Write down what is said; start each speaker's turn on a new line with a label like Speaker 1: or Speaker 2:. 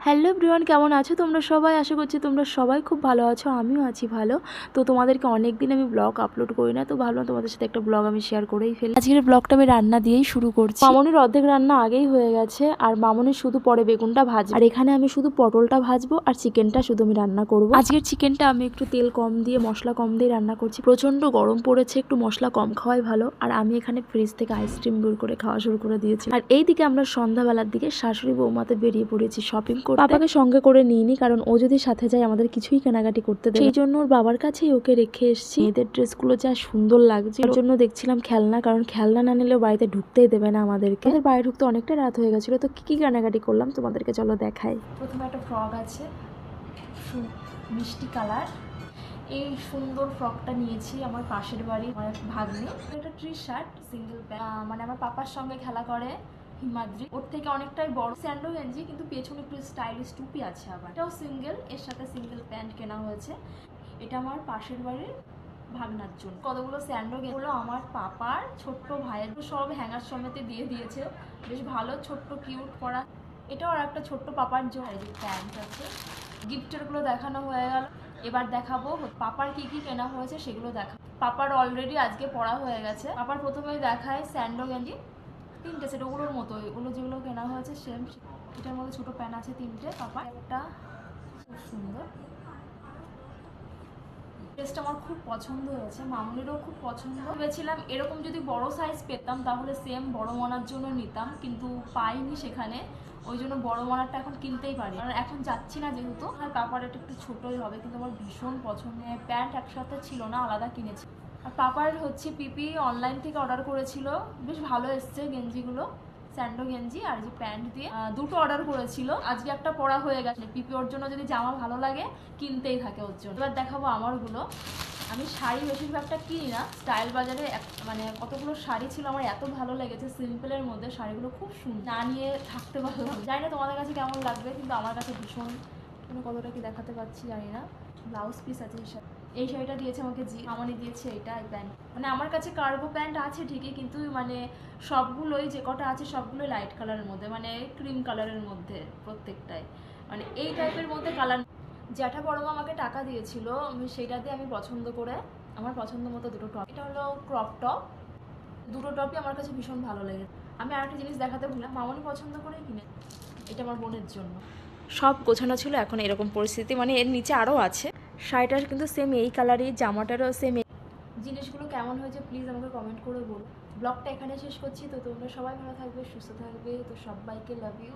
Speaker 1: Hello everyone, কেমন আছো তোমরা সবাই? আশা করছি তোমরা সবাই খুব ভালো আছো, আমিও আছি ভালো। তো তোমাদেরকে অনেক দিন আমি ব্লগ আপলোড করি না, তো ভাবলাম তোমাদের সাথে একটা ব্লগ আমি শেয়ার করেই ফেলি। আজকের ব্লগটা আমি রান্না দিয়েই শুরু করছি। মামনির অর্ধেক রান্না আগেই হয়ে গেছে, আর মামনির শুধু পরে বেগুনটা ভাজবে, আর এখানে আমি শুধু পটলটা ভাজবো আর চিকেনটা শুধু আমি রান্না করবো। আজকের চিকেনটা আমি একটু তেল কম দিয়ে মশলা কম দিয়ে রান্না করছি। প্রচন্ড গরম পড়েছে, একটু মশলা কম খাওয়াই ভালো। আর আমি এখানে ফ্রিজ থেকে আইসক্রিম বের করে খাওয়া শুরু করে দিয়েছি। আর এইদিকে আমরা সন্ধ্যাবেলার দিকে শাশুড়ি বৌমাতে বেরিয়ে পড়েছি শপিং করতে। পাপাকে সঙ্গে করে নিইনি, কারণ ও যদি সাথে যায় আমাদের কিছুই কেনাকাটি করতে দেবে, সেই জন্য ওর বাবার কাছেই ওকে রেখে এসেছি। মেয়েদের ড্রেসগুলো যা সুন্দর লাগছে, এর জন্য দেখছিলাম খেলনা, কারণ খেলনা না নিলেও বাড়িতে ঢুকতেই দেবে না আমাদেরকে। আমাদের বাড়ি ঢুকতে অনেকটা রাত হয়ে গেছিল, তো কি কি কেনাকাটি করলাম তোমাদেরকে চলো দেখাই। প্রথমে একটা ফ্রক আছে মিষ্টি কালার, এই সুন্দর ফ্রকটা নিয়েছি আমার পাশের বাড়ি আমার এক ভাগ্নি। একটা টি শার্ট সিঙ্গেল প্যান্ট, মানে আমার পাপার সঙ্গে খেলা করে হিমাদ্রি, ওর থেকে অনেকটাই বড়। স্যান্ডো গেঞ্জি, কিন্তু পেছনে একটু স্টাইলিশ টুপি আছে। আবার এটাও সিঙ্গেল, এর সাথে সিঙ্গেল প্যান্ট কেনা হয়েছে। এটা আমার পাশের বাড়ির ভাগনার জন্য। কতগুলো স্যান্ডো গেঞ্জি আমার পাপার ছোট্ট ভাইয়ের, সব হ্যাঙ্গার সমেতে দিয়ে দিয়েছে, বেশ ভালো ছোট্ট কিউট করা। এটাও আর একটা ছোট্ট পাপার জন্য প্যান্ট আছে। গিফটের গুলো দেখানো হয়ে গেল, এবার দেখাবো পাপার কি কি কেনা হয়েছে সেগুলো দেখা। পাপার অলরেডি আজকে পড়া হয়ে গেছে। পাপার প্রথমেই দেখায় স্যান্ডো গেঞ্জি, তিনটে সেট ওগুলোর মতো, ওগুলো যেগুলো কেনা হয়েছে সেম। এটার মধ্যে ছোট প্যান আছে তিনটে। পাপার একটা খুব সুন্দর ড্রেসটা আমার খুব পছন্দ হয়েছে, মামুনিরও খুব পছন্দ। ভেবেছিলাম এরকম যদি বড় সাইজ পেতাম তাহলে সেম বড় মনার জন্য নিতাম, কিন্তু পাইনি সেখানে, ওই জন্য বড় মনারটা এখন কিনতেই পারি, কারণ এখন যাচ্ছি না যেহেতু। আর পাপার এটা একটু ছোটোই হবে, কিন্তু আমার ভীষণ পছন্দ। প্যান্ট একসাথে ছিল না, আলাদা কিনেছি। আর পাপার হচ্ছে পিপি অনলাইন থেকে অর্ডার করেছিল, বেশ ভালো এসছে গেঞ্জিগুলো, স্যান্ডো গেঞ্জি আর যে প্যান্ট দিয়ে দুটো অর্ডার করেছিল। আজকে একটা পরা হয়ে গেছে। পিপি ওর জন্য যদি জামা ভালো লাগে কিনতেই থাকে ওর জন্য। এবার দেখাবো আমারগুলো। আমি শাড়ি বেশিরভাগটা কিনি না, স্টাইল বাজারে মানে কতগুলো শাড়ি ছিল আমার এত ভালো লেগেছে, সিম্পলের মধ্যে শাড়িগুলো খুব সুন্দর, না নিয়ে থাকতে পারলাম। জানি না তোমাদের কাছে কেমন লাগবে, কিন্তু আমার কাছে ভীষণ। কতটা কি দেখাতে পারছি জানি না। ব্লাউজ পিস আছে এই শাড়িটা দিয়েছে আমাকে মামনি দিয়েছে। এইটা এই প্যান্ট, মানে আমার কাছে কার্গো প্যান্ট আছে ঠিকই, কিন্তু মানে সবগুলোই যে কটা আছে সবগুলোই লাইট কালারের মধ্যে, মানে ক্রিম কালারের মধ্যে প্রত্যেকটাই, মানে এই টাইপের মধ্যে কালার। জ্যাঠা বড়মা আমাকে টাকা দিয়েছিল, আমি সেইটাতে আমি পছন্দ করে আমার পছন্দ মতো দুটো টপ। এটা হলো ক্রপ টপ, দুটো টপই আমার কাছে ভীষণ ভালো লেগেছে। আমি আরেকটা জিনিস দেখাতে ভুললাম, মামনি পছন্দ করেই কিনে, এটা আমার বোনের জন্য। সব গোছানো ছিল, এখন এরকম পরিস্থিতি, মানে এর নিচে আরও আছে। শাড়িটার কিন্তু সেম এই কালারই, জামাটারও সেম। জিনিসগুলো কেমন হয়েছে প্লিজ আমাকে কমেন্ট করে বলো। ব্লগটা এখানে শেষ করছি, তো তোমরা সবাই ভালো থাকবে, সুস্থ থাকবে, তো সবাইকে লাভ ইউ।